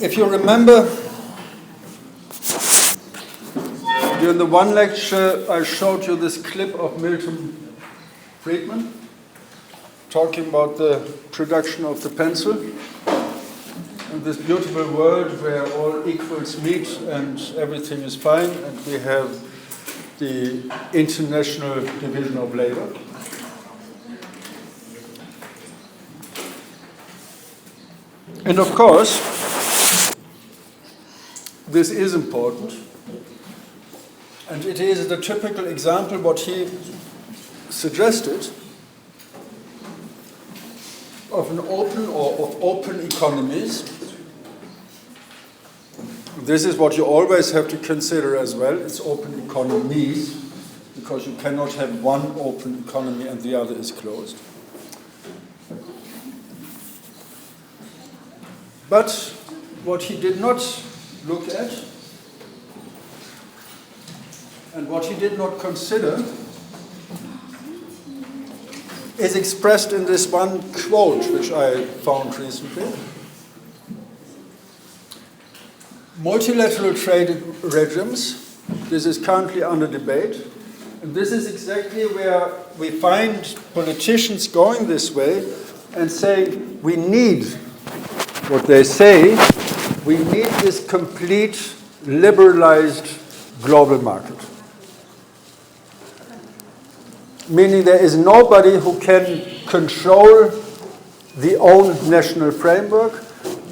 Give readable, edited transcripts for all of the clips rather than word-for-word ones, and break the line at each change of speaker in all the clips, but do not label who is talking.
If you remember, during the one lecture I showed you this clip of Milton Friedman talking about the production of the pencil and this beautiful world where all equals meet and everything is fine, and we have the International Division of Labor. And of course, this is important, and it is the typical example what he suggested of an open or of open economies. This is what you always have to consider as well. It's open economies, because you cannot have one open economy and the other is closed. But what he did not look at, and what he did not consider, is expressed in this one quote which I found recently. Multilateral trade regimes, this is currently under debate, and this is exactly where we find politicians going this way and say, we need, what they say, we need this complete liberalized global market. Meaning there is nobody who can control the own national framework.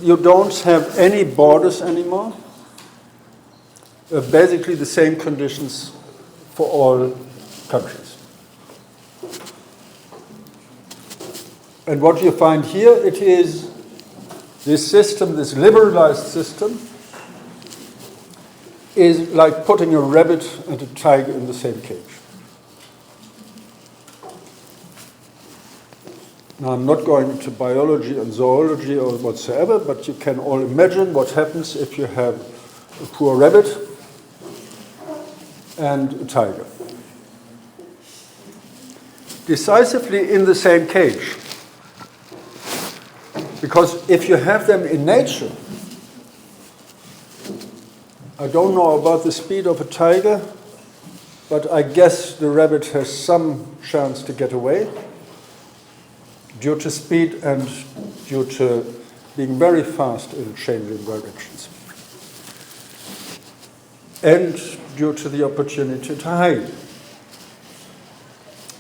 You don't have any borders anymore. Basically the same conditions for all countries. And what you find here, it is this system, this liberalized system, is like putting a rabbit and a tiger in the same cage. Now, I'm not going into biology and zoology or whatsoever, but you can all imagine what happens if you have a poor rabbit and a tiger. Decisively in the same cage. Because if you have them in nature, I don't know about the speed of a tiger, but I guess the rabbit has some chance to get away, due to speed and due to being very fast in changing directions. And due to the opportunity to hide.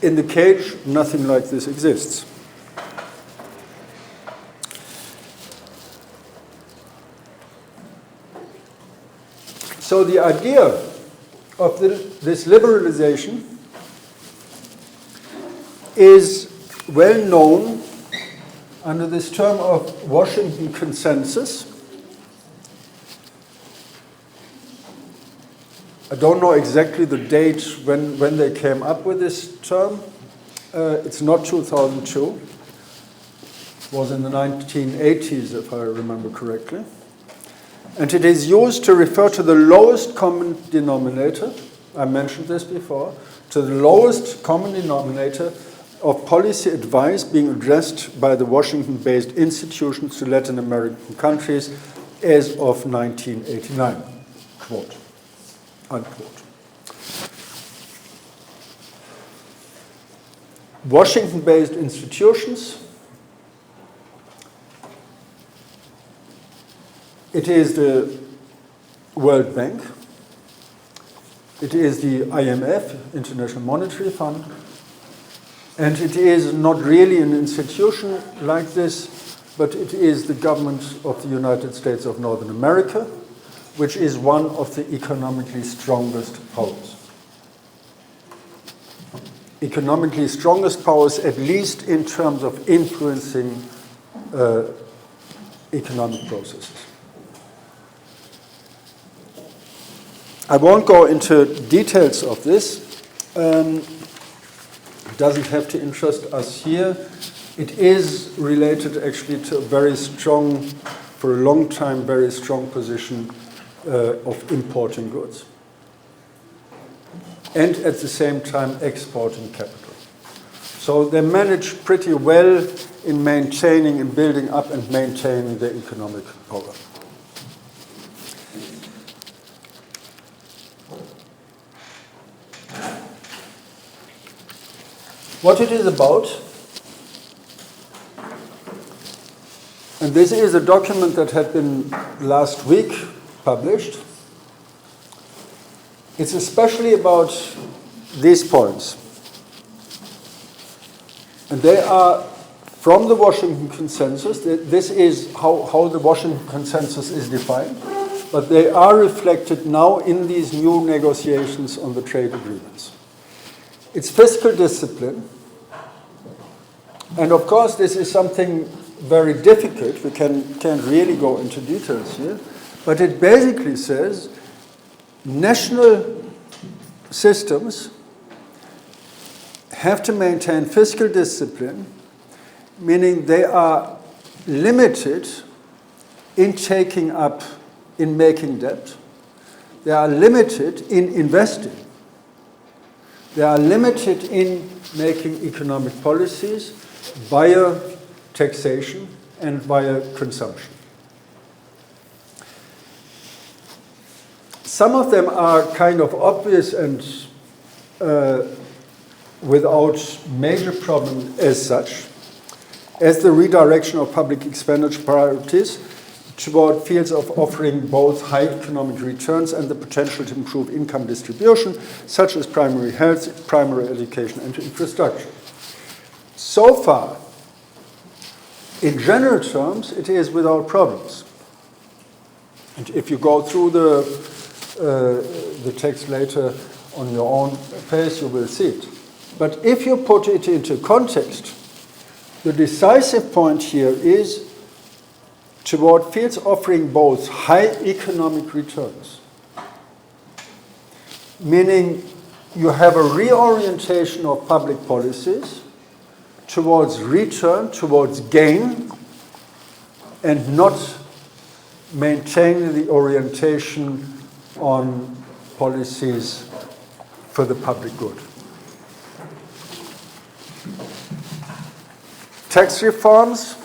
In the cage, nothing like this exists. So the idea of this liberalization is well known under this term of Washington Consensus. I don't know exactly the date when they came up with this term. It's not 2002. It was in the 1980s, if I remember correctly. And it is used to refer to the lowest common denominator, I mentioned this before, to the lowest common denominator of policy advice being addressed by the Washington-based institutions to Latin American countries as of 1989, quote, unquote. Washington-based institutions, it is the World Bank, it is the IMF, International Monetary Fund, and it is not really an institution like this, but it is the government of the United States of North America, which is one of the economically strongest powers. Economically strongest powers, at least in terms of influencing economic processes. I won't go into details of this. It doesn't have to interest us here. It is related actually to a very strong, for a long time, very strong position of importing goods. And at the same time exporting capital. So they managed pretty well in maintaining and building up and maintaining their economic power. What it is about, and this is a document that had been last week published. It's especially about these points. And they are from the Washington Consensus. This is how the Washington Consensus is defined. But they are reflected now in these new negotiations on the trade agreements. It's fiscal discipline. And of course, this is something very difficult. We can't really go into details here. But it basically says national systems have to maintain fiscal discipline, meaning they are limited in taking up, in making debt. They are limited in investing. They are limited in making economic policies via taxation and via consumption. Some of them are kind of obvious and without major problem as such, as the redirection of public expenditure priorities toward fields of offering both high economic returns and the potential to improve income distribution, such as primary health, primary education, and infrastructure. So far, in general terms, it is without problems. And if you go through the text later on your own pace, you will see it. But if you put it into context, the decisive point here is toward fields offering both high economic returns, meaning you have a reorientation of public policies towards return, towards gain, and not maintaining the orientation on policies for the public good. Tax reforms,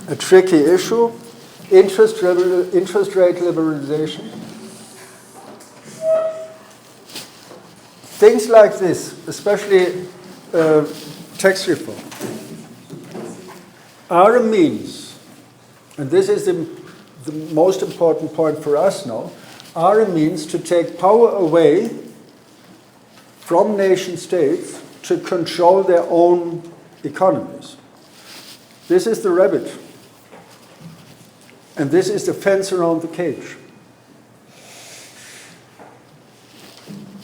a tricky issue. Interest rate liberalization. Things like this, especially tax reform, are a means, and this is the most important point for us now, are a means to take power away from nation states to control their own economies. This is the rabbit. And this is the fence around the cage.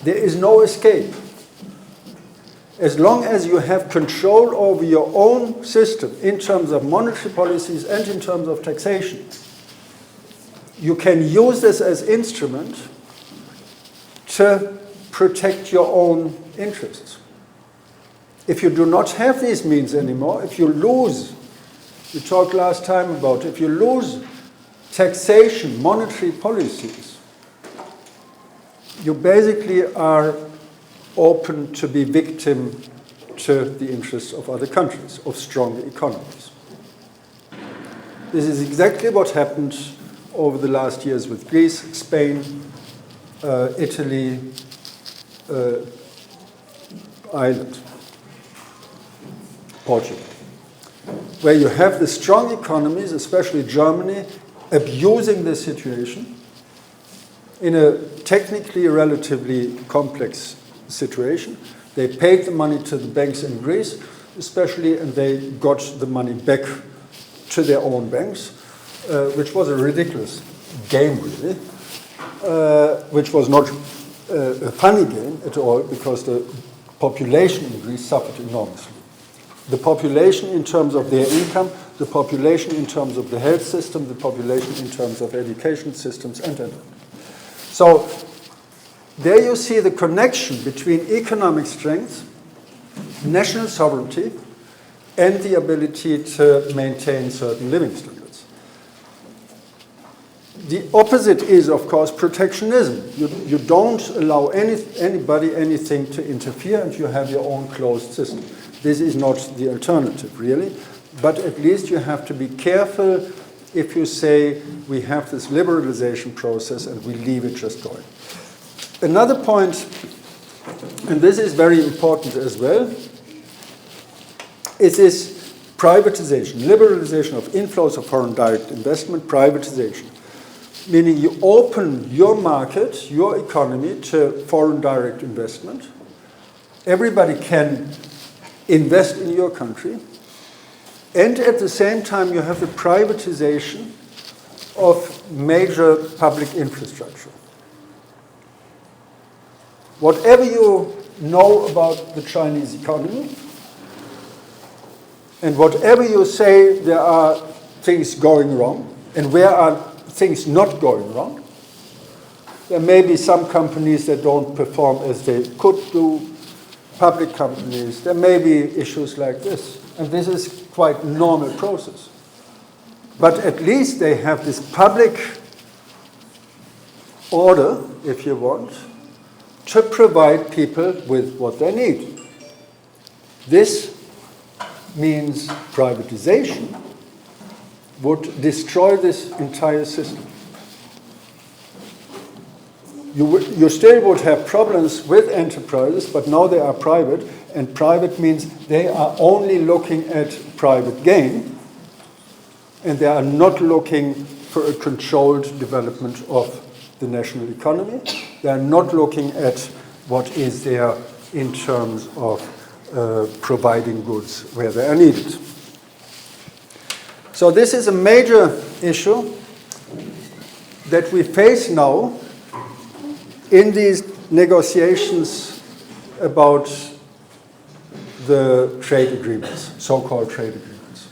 There is no escape. As long as you have control over your own system in terms of monetary policies and in terms of taxation, you can use this as instrument to protect your own interests. If you do not have these means anymore, if you lose, we talked last time about, if you lose taxation, monetary policies, you basically are open to be victim to the interests of other countries, of stronger economies. This is exactly what happened over the last years with Greece, Spain, Italy, Ireland, Portugal, where you have the strong economies, especially Germany, abusing the situation in a technically relatively complex situation. They paid the money to the banks in Greece, especially, and they got the money back to their own banks, which was a ridiculous game, really, which was not a funny game at all, because the population in Greece suffered enormously. The population in terms of their income, the population in terms of the health system, the population in terms of education systems, and. So there you see the connection between economic strength, national sovereignty, and the ability to maintain certain living standards. The opposite is, of course, protectionism. You don't allow anybody anything to interfere, and you have your own closed system. This is not the alternative, really. But at least you have to be careful if you say we have this liberalization process and we leave it just going. Another point, and this is very important as well, is this privatization, liberalization of inflows of foreign direct investment, privatization. Meaning you open your market, your economy to foreign direct investment. Everybody can invest in your country. And at the same time, you have the privatization of major public infrastructure. Whatever you know about the Chinese economy, and whatever you say there are things going wrong, and where are things not going wrong, there may be some companies that don't perform as they could do, public companies, there may be issues like this. And this is quite normal process. But at least they have this public order, if you want, to provide people with what they need. This means privatization would destroy this entire system. You still would have problems with enterprises, but now they are private, and private means they are only looking at private gain, and they are not looking for a controlled development of the national economy. They are not looking at what is there in terms of providing goods where they are needed. So this is a major issue that we face now in these negotiations about the trade agreements, so-called trade agreements.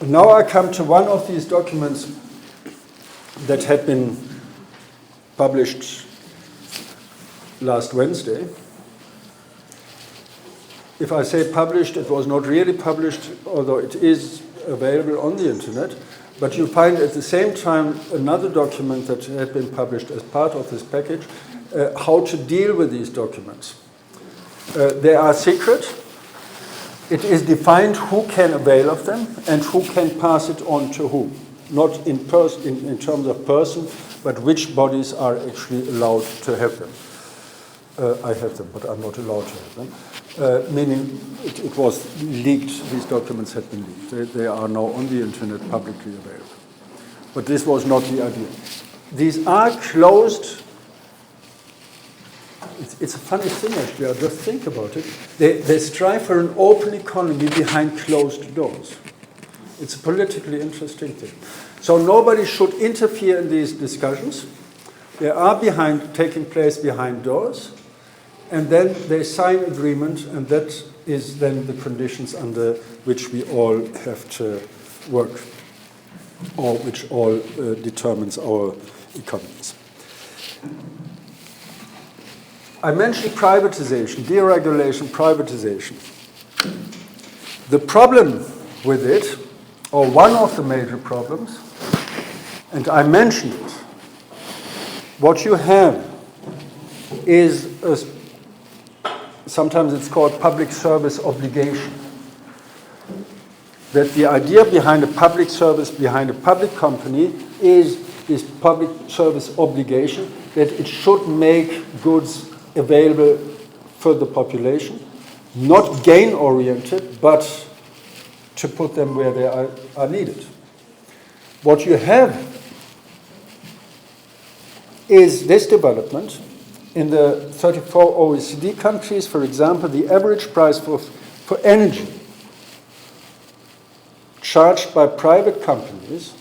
Now I come to one of these documents that had been published last Wednesday. If I say published, it was not really published, although it is available on the internet. But you find at the same time another document that had been published as part of this package, how to deal with these documents. They are secret. It is defined who can avail of them and who can pass it on to whom. Not in terms of person, but which bodies are actually allowed to have them. I have them, but I'm not allowed to have them. Meaning it was leaked, these documents had been leaked. They are now on the internet publicly available. But this was not the idea. These are closed. It's a funny thing actually, I just think about it. They strive for an open economy behind closed doors. It's a politically interesting thing. So nobody should interfere in these discussions. They are taking place behind doors. And then they sign agreement, and that is then the conditions under which we all have to work, or which all determines our economies. I mentioned privatization, deregulation, privatization. The problem with it, or one of the major problems, and I mentioned it, what you have is sometimes it's called public service obligation. That the idea behind a public service, behind a public company, is this public service obligation that it should make goods available for the population, not gain-oriented, but to put them where they are needed. What you have is this development. In the 34 OECD countries, for example, the average price for energy charged by private companies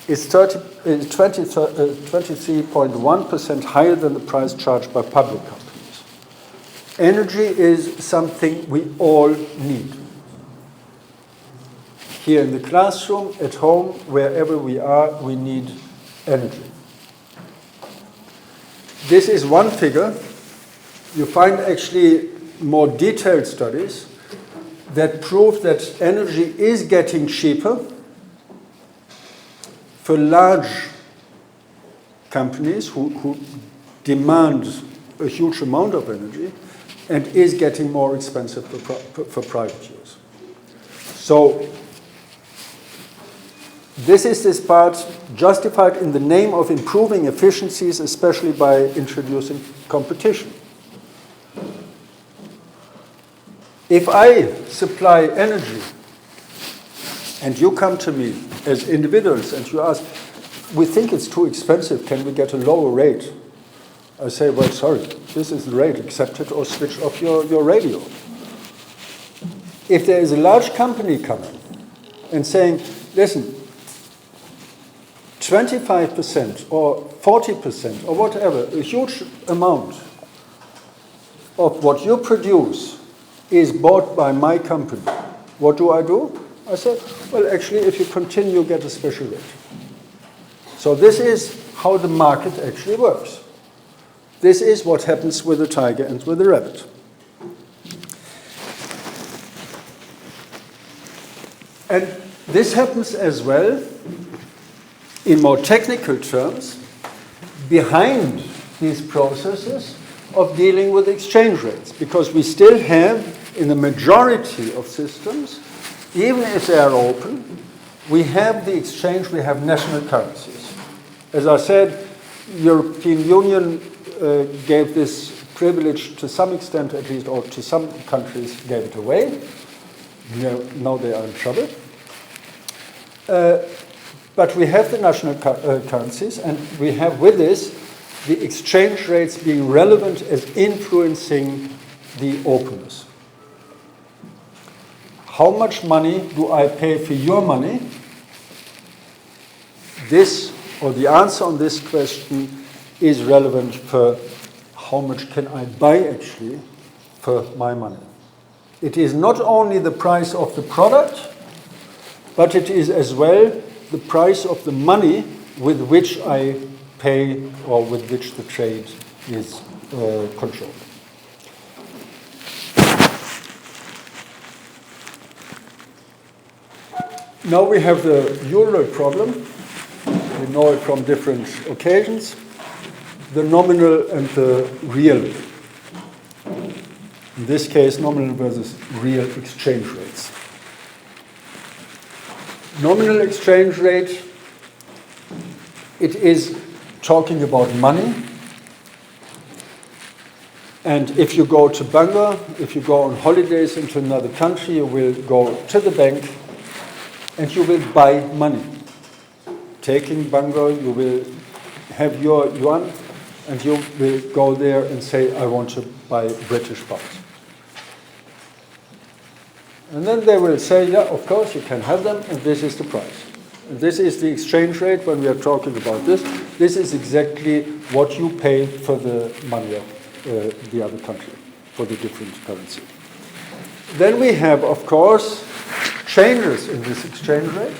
is 23.1% higher than the price charged by public companies. Energy is something we all need. Here in the classroom, at home, wherever we are, we need energy. This is one figure. You find actually more detailed studies that prove that energy is getting cheaper for large companies who demand a huge amount of energy and is getting more expensive for private use. So this part justified in the name of improving efficiencies, especially by introducing competition. If I supply energy and you come to me as individuals and you ask, we think it's too expensive, can we get a lower rate? I say, well, sorry, this is the rate, accept it or switch off your radio. If there is a large company coming and saying, listen, 25% or 40% or whatever, a huge amount of what you produce is bought by my company, what do? I said, well, actually, if you continue, get a special rate. So this is how the market actually works. This is what happens with the tiger and with the rabbit. And this happens as well, in more technical terms, behind these processes of dealing with exchange rates, because we still have, in the majority of systems, even if they are open, we have the exchange, we have national currencies. As I said, European Union gave this privilege to some extent, at least, or to some countries gave it away. Now they are in trouble. But we have the national currencies, and we have with this the exchange rates being relevant as influencing the openness. How much money do I pay for your money? This, or the answer on this question, is relevant for how much can I buy actually for my money. It is not only the price of the product, but it is as well the price of the money with which I pay or with which the trade is controlled. Now we have the usual problem. We know it from different occasions. The nominal and the real. In this case, nominal versus real exchange rates. Nominal exchange rate, it is talking about money. And if you go to Bangor, if you go on holidays into another country, you will go to the bank and you will buy money. Taking Bangor, you will have your yuan and you will go there and say, I want to buy British pounds. And then they will say, yeah, of course, you can have them, and this is the price. And this is the exchange rate when we are talking about this. This is exactly what you pay for the money of the other country, for the different currency. Then we have, of course, changes in this exchange rate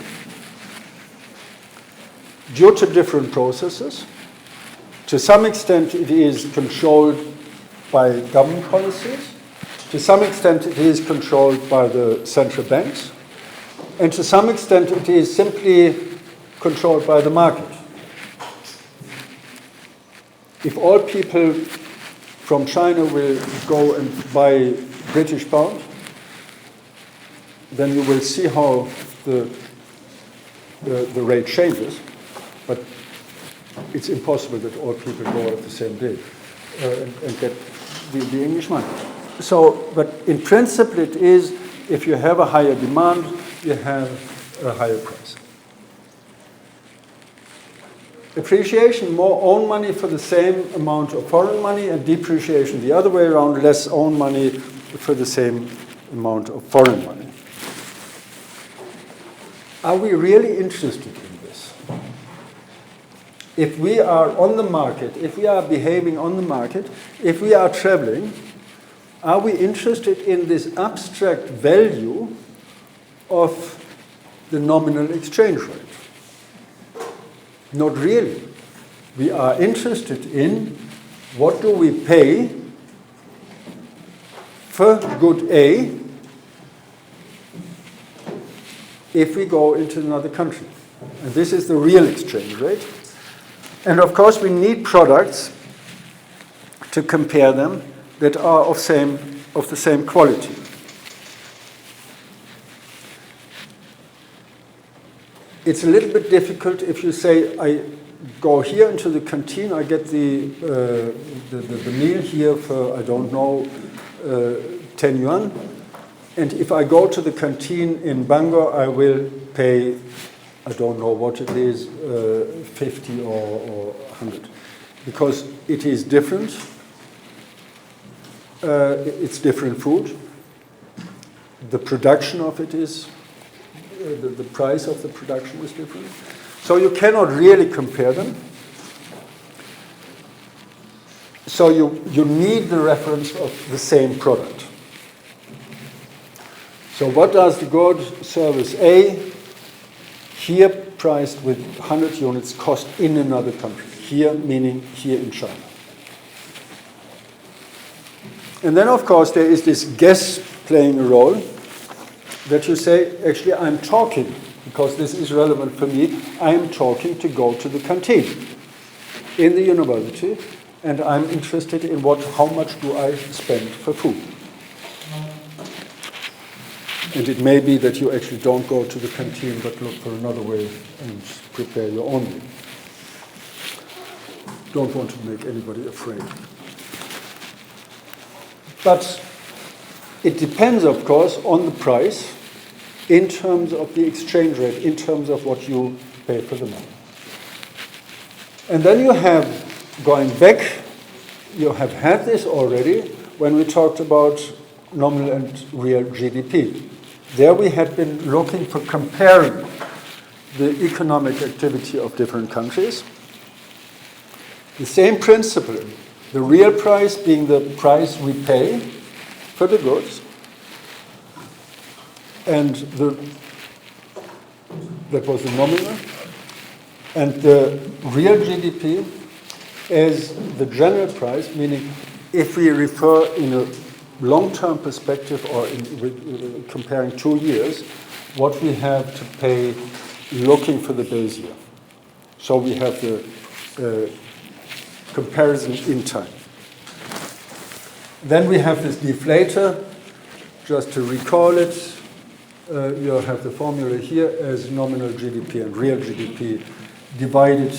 due to different processes. To some extent, it is controlled by government policies. To some extent, it is controlled by the central banks. And to some extent, it is simply controlled by the market. If all people from China will go and buy British pound, then you will see how the rate changes. But it's impossible that all people go at the same day and get the English money. So, but in principle it is, if you have a higher demand, you have a higher price. Appreciation, more own money for the same amount of foreign money, and depreciation the other way around, less own money for the same amount of foreign money. Are we really interested in this? If we are on the market, if we are behaving on the market, if we are traveling, are we interested in this abstract value of the nominal exchange rate? Not really. We are interested in what do we pay for good A if we go into another country. And this is the real exchange rate. And of course, we need products to compare them that are of the same quality. It's a little bit difficult if you say, I go here into the canteen, I get the meal here for, I don't know, 10 yuan. And if I go to the canteen in Bangor, I will pay, I don't know what it is, 50 or 100. Because it is different. It's different food. The production of it is, the price of the production is different. So you cannot really compare them. So you need the reference of the same product. So what does the good service A, here priced with 100 units, cost in another country? Here meaning here in China. And then of course there is this guess playing a role that you say, actually I'm talking, because this is relevant for me, I am talking to go to the canteen in the university, and I'm interested in how much do I spend for food. And it may be that you actually don't go to the canteen, but look for another way and prepare your own meal. Don't want to make anybody afraid. But it depends, of course, on the price in terms of the exchange rate, in terms of what you pay for the money. And then you have, going back, you have had this already when we talked about nominal and real GDP. There we had been looking for comparing the economic activity of different countries. The same principle, the real price being the price we pay for the goods, and that was the nominal, and the real GDP as the general price, meaning if we refer in a long-term perspective or comparing 2 years, what we have to pay looking for the base year. So we have the comparison in time. Then we have this deflator, just to recall it, you have the formula here as nominal GDP and real GDP divided,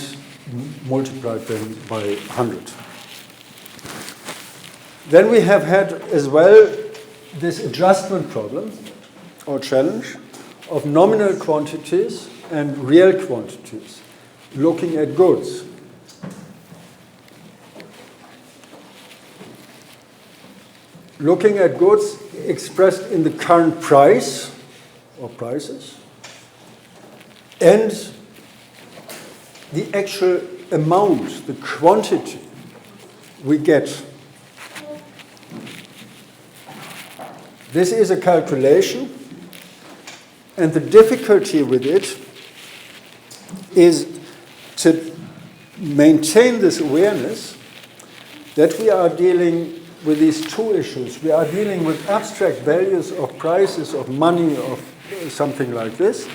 multiplied then by 100. Then we have had as well this adjustment problem or challenge of nominal quantities and real quantities, looking at goods. Looking at goods expressed in the current price or prices and the actual amount, the quantity we get. This is a calculation, and the difficulty with it is to maintain this awareness that we are dealing with these two issues. We are dealing with abstract values of prices, of money, of something like this,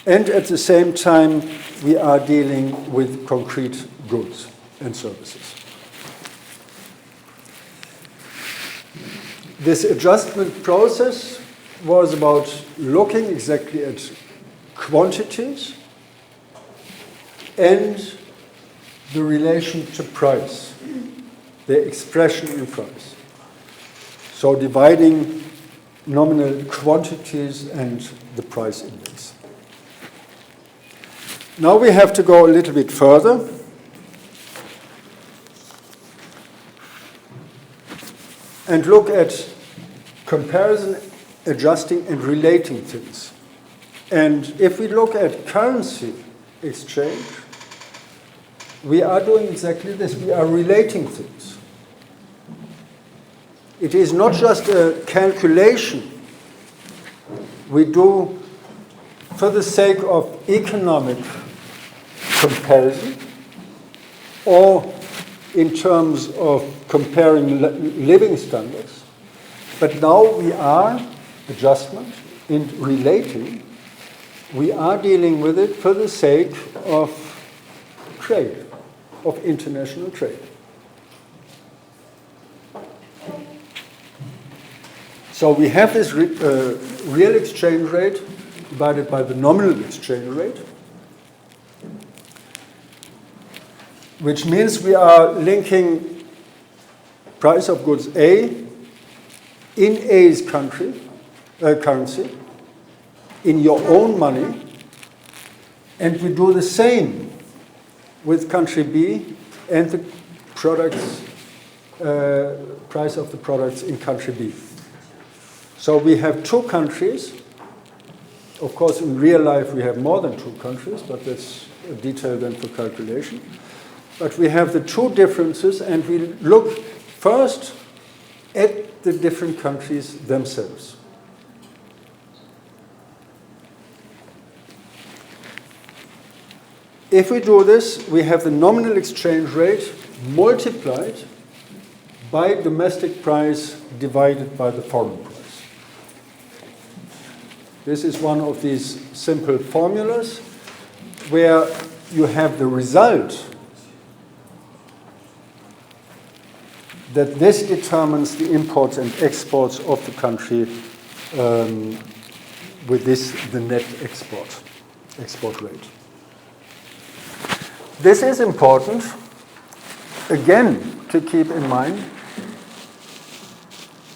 and at the same time we are dealing with concrete goods and services. This adjustment process was about looking exactly at quantities and the relation to price, the expression in price. So dividing nominal quantities and the price index. Now we have to go a little bit further. And look at comparison, adjusting, and relating things. And if we look at currency exchange, we are doing exactly this. We are relating things. It is not just a calculation we do for the sake of economic comparison or in terms of comparing living standards, but now we are adjustment in relating we are dealing with it for the sake of trade, of international trade. So we have this real exchange rate divided by the nominal exchange rate, which means we are linking price of goods A in A's currency, in your own money, and we do the same with country B and the products, price of the products in country B. So we have two countries. Of course, in real life we have more than two countries, but that's a detail then for calculation. But we have the two differences, and we look first at the different countries themselves. If we do this, we have the nominal exchange rate multiplied by domestic price divided by the foreign price. This is one of these simple formulas where you have the result that this determines the imports and exports of the country, with this the net export rate. This is important, again, to keep in mind.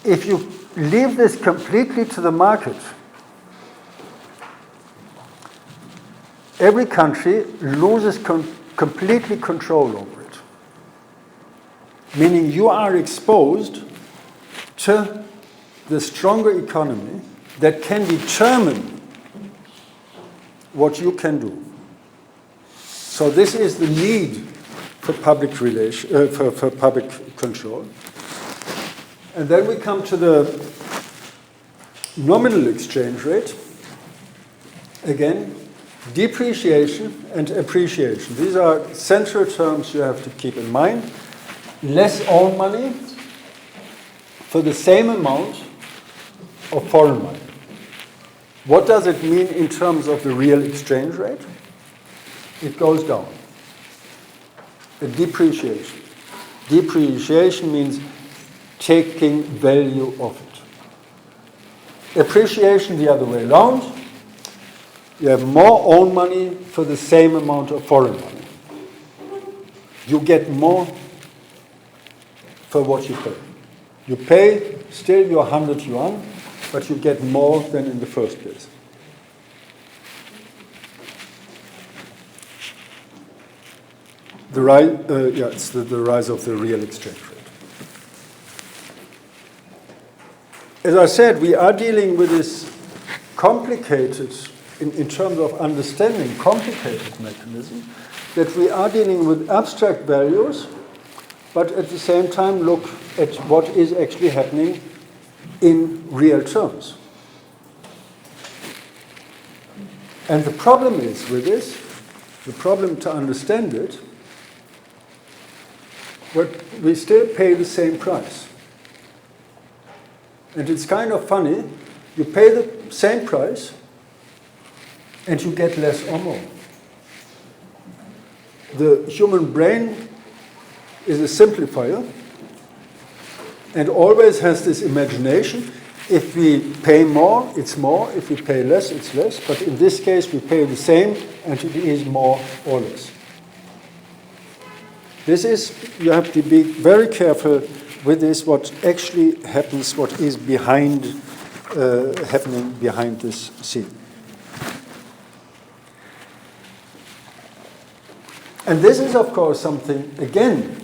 If you leave this completely to the market, every country loses completely control over it. Meaning you are exposed to the stronger economy that can determine what you can do. So this is the need for public for public control. And then we come to the nominal exchange rate. Again, depreciation and appreciation. These are central terms you have to keep in mind. Less own money for the same amount of foreign money. What does it mean in terms of the real exchange rate? It goes down. The depreciation. Depreciation means taking value of it. Appreciation the other way around. You have more own money for the same amount of foreign money. You get more for what you pay. You pay still your 100 yuan, but you get more than in the first place. It's the rise of the real exchange rate. As I said, we are dealing with this complicated, in terms of understanding, complicated mechanism, that we are dealing with abstract values, but at the same time look at what is actually happening in real terms. And the problem is with this, the problem to understand it, but we still pay the same price. And it's kind of funny, you pay the same price and you get less or more. The human brain is a simplifier and always has this imagination. If we pay more, it's more. If we pay less, it's less. But in this case, we pay the same and it is more or less. This is, you have to be very careful with this, what actually happens, what is behind, happening behind this scene. And this is, of course, something, again,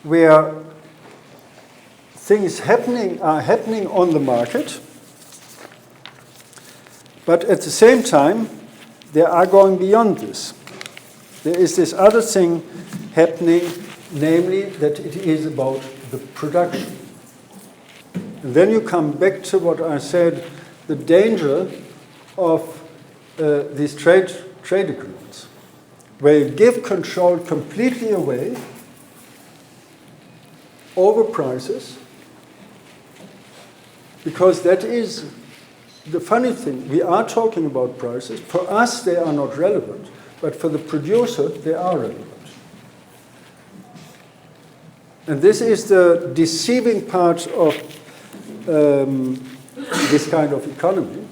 where things are happening on the market, but at the same time, they are going beyond this. There is this other thing happening, namely that it is about the production. And then you come back to what I said, the danger of these trade agreements, where you give control completely away over prices, because that is the funny thing, we are talking about prices. For us, they are not relevant, but for the producer, they are relevant. And this is the deceiving part of this kind of economy,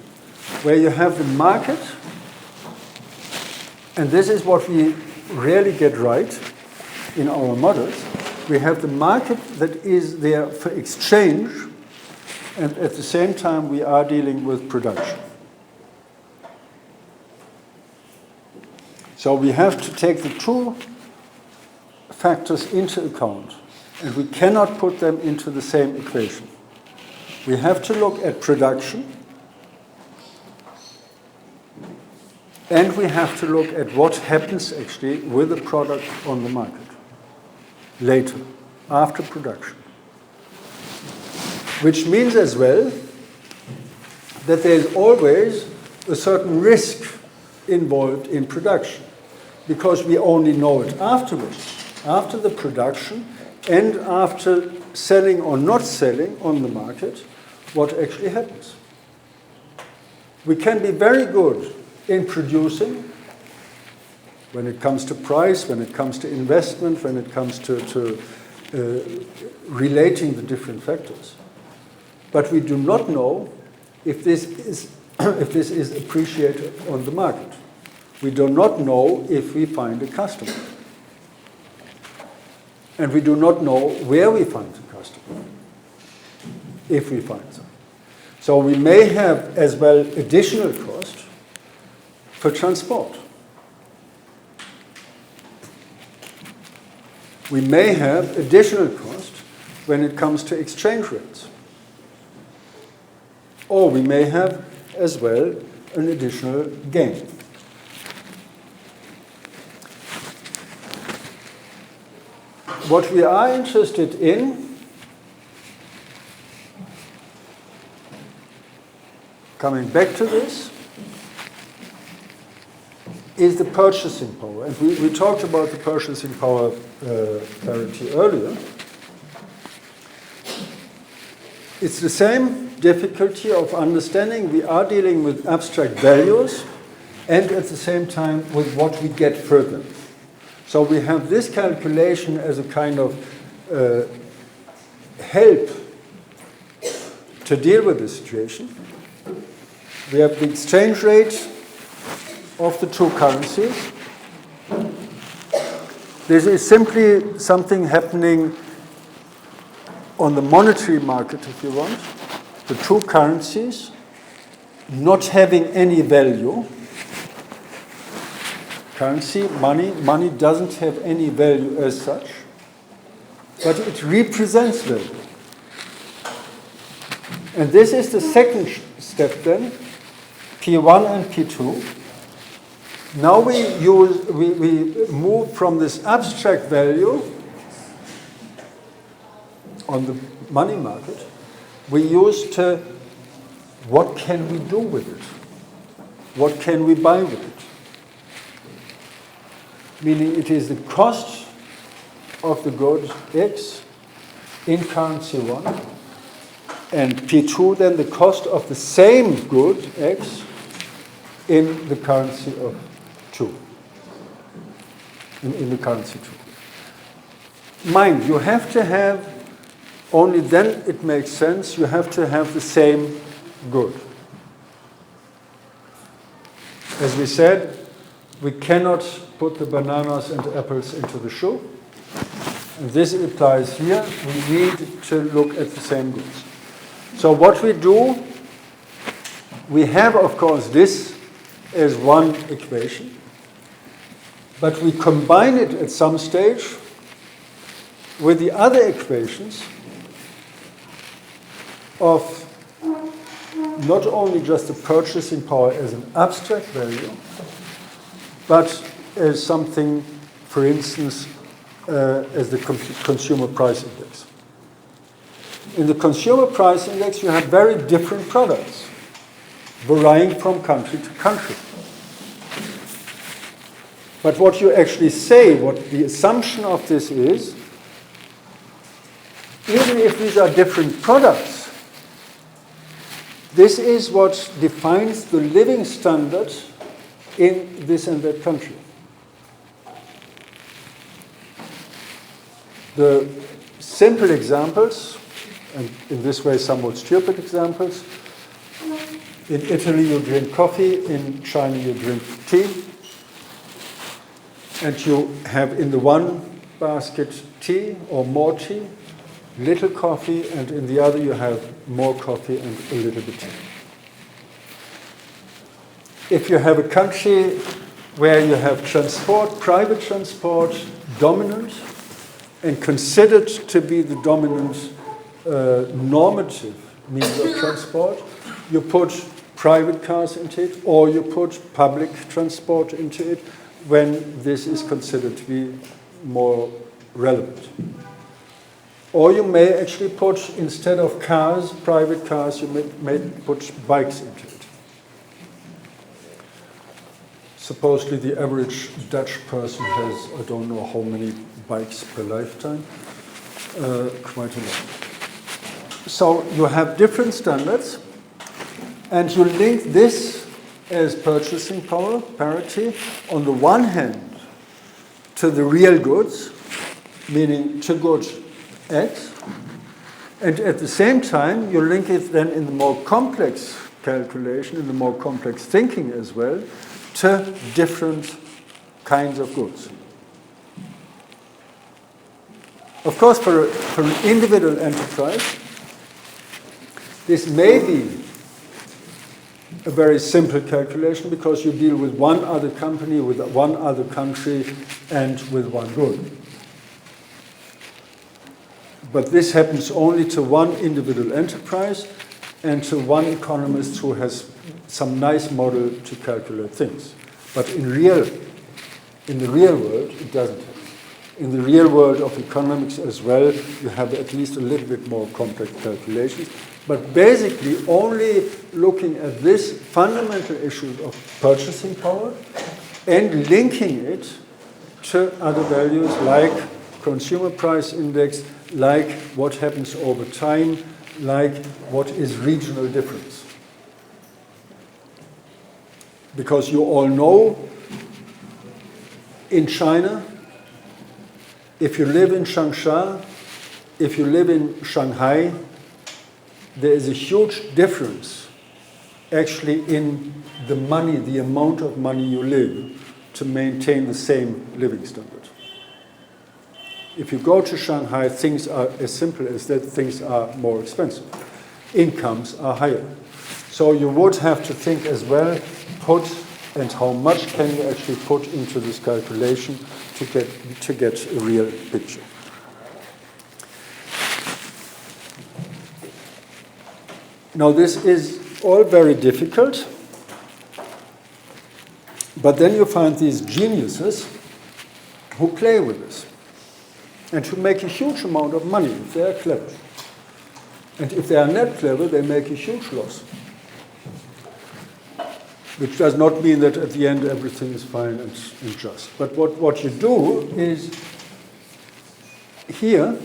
where you have the market, and this is what we rarely get right in our models. We have the market that is there for exchange, and at the same time we are dealing with production. So we have to take the two factors into account, and we cannot put them into the same equation. We have to look at production, and we have to look at what happens actually with the product on the market later, after production. Which means as well that there is always a certain risk involved in production, because we only know it afterwards, after the production and after selling or not selling on the market, what actually happens. We can be very good in producing when it comes to price, when it comes to investment, when it comes to relating the different factors. But we do not know if this is appreciated on the market. We do not know if we find a customer. And we do not know where we find the customer, if we find them. So we may have as well additional cost for transport. We may have additional cost when it comes to exchange rates. Or we may have as well an additional gain. What we are interested in, coming back to this, is the purchasing power. And we talked about the purchasing power parity earlier. It's the same difficulty of understanding. We are dealing with abstract values and at the same time with what we get further. So we have this calculation as a kind of help to deal with the situation. We have the exchange rate of the two currencies. This is simply something happening on the monetary market, if you want. The two currencies not having any value. Currency, money doesn't have any value as such, but it represents value. And this is the second step then, P1 and P2. Now we move from this abstract value on the money market, we use to what can we do with it? What can we buy with it? Meaning it is the cost of the good X in currency 1, and P2 then the cost of the same good X in the currency of 2. In the currency 2. Mind, you have to have, only then it makes sense, you have to have the same good. As we said, we cannot put the bananas and apples into the shoe. And this applies here. We need to look at the same goods. So what we do, we have, of course, this as one equation, but we combine it at some stage with the other equations of not only just the purchasing power as an abstract value, but as something, for instance, as the consumer price index. In the consumer price index, you have very different products, varying from country to country. But what you actually say, what the assumption of this is, even if these are different products, This is what defines the living standard in this and that country. The simple examples, and in this way somewhat stupid examples, in Italy you drink coffee, in China you drink tea, and you have in the one basket tea or more tea, little coffee, and in the other you have more coffee and a little bit tea. If you have a country where you have transport, private transport, dominant, and considered to be the dominant normative means of transport, you put private cars into it, or you put public transport into it when this is considered to be more relevant. Or you may actually put, instead of cars, private cars, you may put bikes into it. Supposedly the average Dutch person has, I don't know how many bikes per lifetime, quite a lot. So you have different standards, and you link this as purchasing power, parity, on the one hand to the real goods, meaning to goods X, and at the same time you link it then in the more complex calculation, in the more complex thinking as well, to different kinds of goods. Of course, for an individual enterprise, this may be a very simple calculation because you deal with one other company, with one other country, and with one good. But this happens only to one individual enterprise and to one economist who has some nice model to calculate things. But in the real world, it doesn't happen. In the real world of economics as well, you have at least a little bit more complex calculations. But basically, only looking at this fundamental issue of purchasing power and linking it to other values like consumer price index, like what happens over time, like what is regional difference. Because you all know, in China, if you live in Changsha, if you live in Shanghai, there is a huge difference actually in the money, the amount of money you live to maintain the same living standard. If you go to Shanghai, things are as simple as that, things are more expensive. Incomes are higher. So you would have to think as well, and how much can you actually put into this calculation to get a real picture. Now this is all very difficult, but then you find these geniuses who play with this and who make a huge amount of money if they are clever. And if they are not clever, they make a huge loss. Which does not mean that at the end everything is fine and just. But what you do is here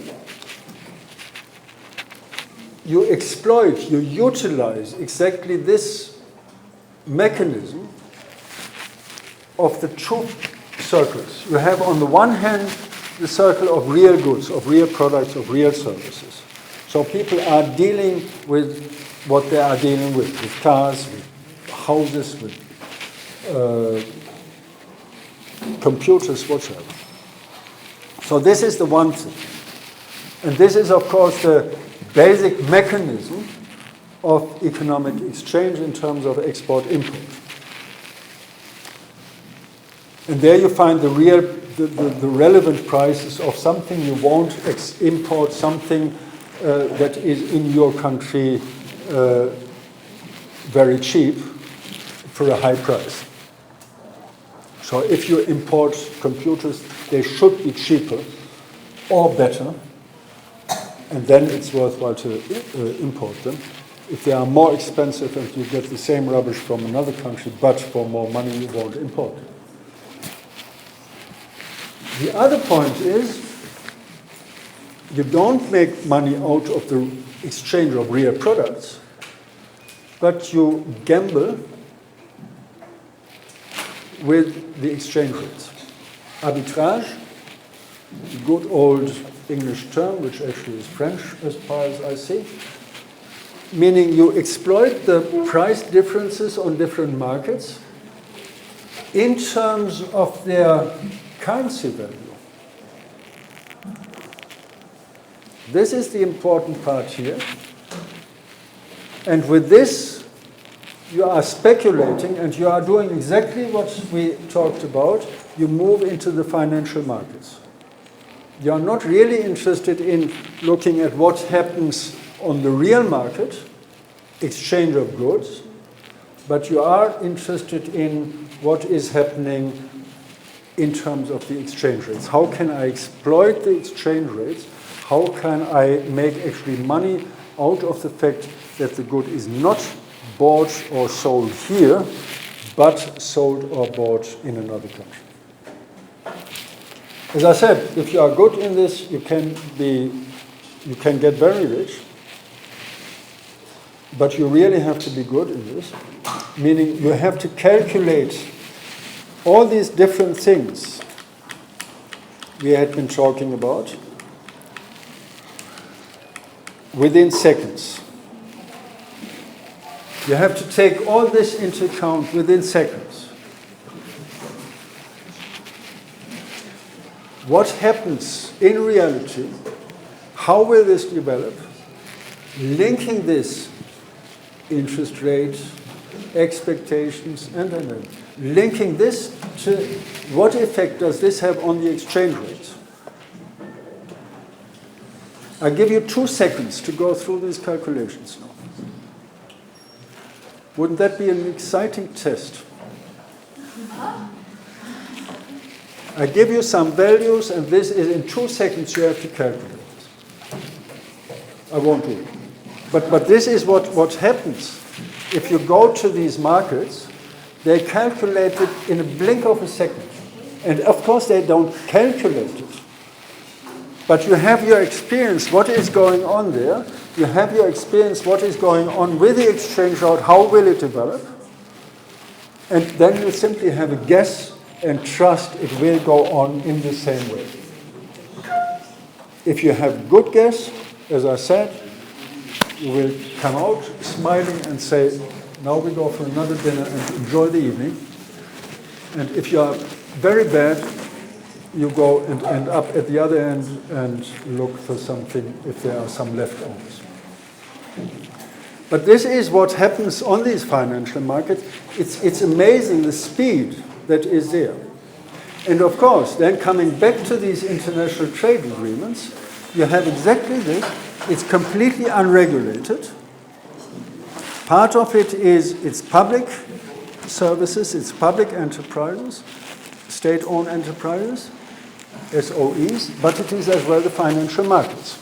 you exploit, you utilize exactly this mechanism of the two circles. You have on the one hand the circle of real goods, of real products, of real services. So people are dealing with what they are dealing with cars, with houses, with computers, whatever. So this is the one thing. And this is, of course, the basic mechanism of economic exchange in terms of export-import. And there you find the relevant prices of something you won't import, something that is in your country very cheap for a high price. So if you import computers, they should be cheaper or better, and then it's worthwhile to import them. If they are more expensive and you get the same rubbish from another country, but for more money, you won't import it. The other point is, you don't make money out of the exchange of real products. but you gamble with the exchange rates. Arbitrage, the good old English term, which actually is French as far as I see, meaning you exploit the price differences on different markets in terms of their currency value. This is the important part here. And with this, you are speculating and you are doing exactly what we talked about. You move into the financial markets. You are not really interested in looking at what happens on the real market, exchange of goods, but you are interested in what is happening in terms of the exchange rates. How can I exploit the exchange rates? How can I make actually money out of the fact that the good is not bought or sold here, but sold or bought in another country? As I said, if you are good in this, you can get very rich, but you really have to be good in this, meaning you have to calculate all these different things we had been talking about within seconds. You have to take all this into account within seconds. What happens in reality? How will this develop? Linking this interest rate, expectations, and linking this to what effect does this have on the exchange rate? I give you 2 seconds to go through these calculations now. Wouldn't that be an exciting test? I give you some values, and this is in 2 seconds you have to calculate. I won't do it. But this is what happens. If you go to these markets, they calculate it in a blink of a second. And of course they don't calculate it. But you have your experience, what is going on there. You have your experience, what is going on with the exchange rate, how will it develop. And then you simply have a guess and trust it will go on in the same way. If you have good guess, as I said, you will come out smiling and say, now we go for another dinner and enjoy the evening. And if you are very bad, you go and end up at the other end and look for something if there are some leftovers. But this is what happens on these financial markets. It's amazing the speed that is there. And of course, then coming back to these international trade agreements, you have exactly this. It's completely unregulated. Part of it is it's public services, it's public enterprises, state-owned enterprises, SOEs, but it is as well the financial markets.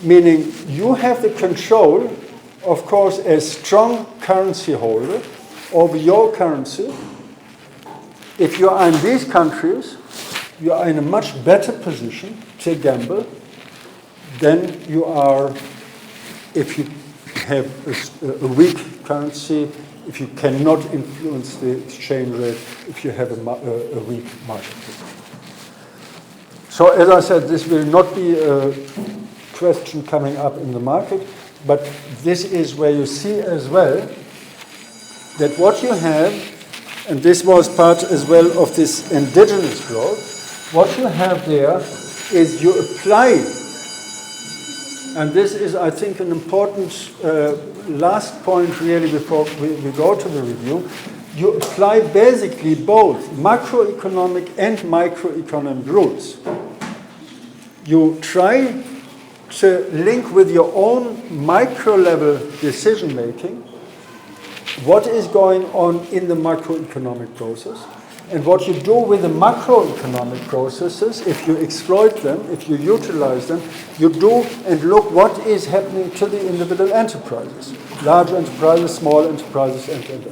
Meaning you have the control, of course, as strong currency holder over your currency. If you are in these countries, you are in a much better position to gamble than you are if you have a weak currency, if you cannot influence the exchange rate, if you have a weak market. So as I said, this will not be a question coming up in the market, but this is where you see as well that what you have, and this was part as well of this indigenous growth, what you have there is you apply, and this is, I think, an important last point really before we go to the review, you apply basically both macroeconomic and microeconomic rules. You try to link with your own micro-level decision-making what is going on in the macroeconomic process, and what you do with the macroeconomic processes, if you exploit them, if you utilize them, you do and look what is happening to the individual enterprises, large enterprises, small enterprises, and.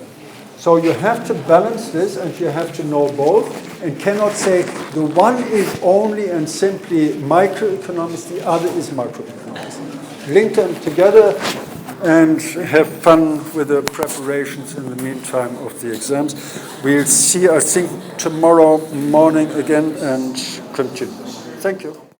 So you have to balance this, and you have to know both, and cannot say the one is only and simply microeconomics, the other is macroeconomics. Link them together, and have fun with the preparations in the meantime of the exams. We'll see, I think, tomorrow morning again and continue. Thank you.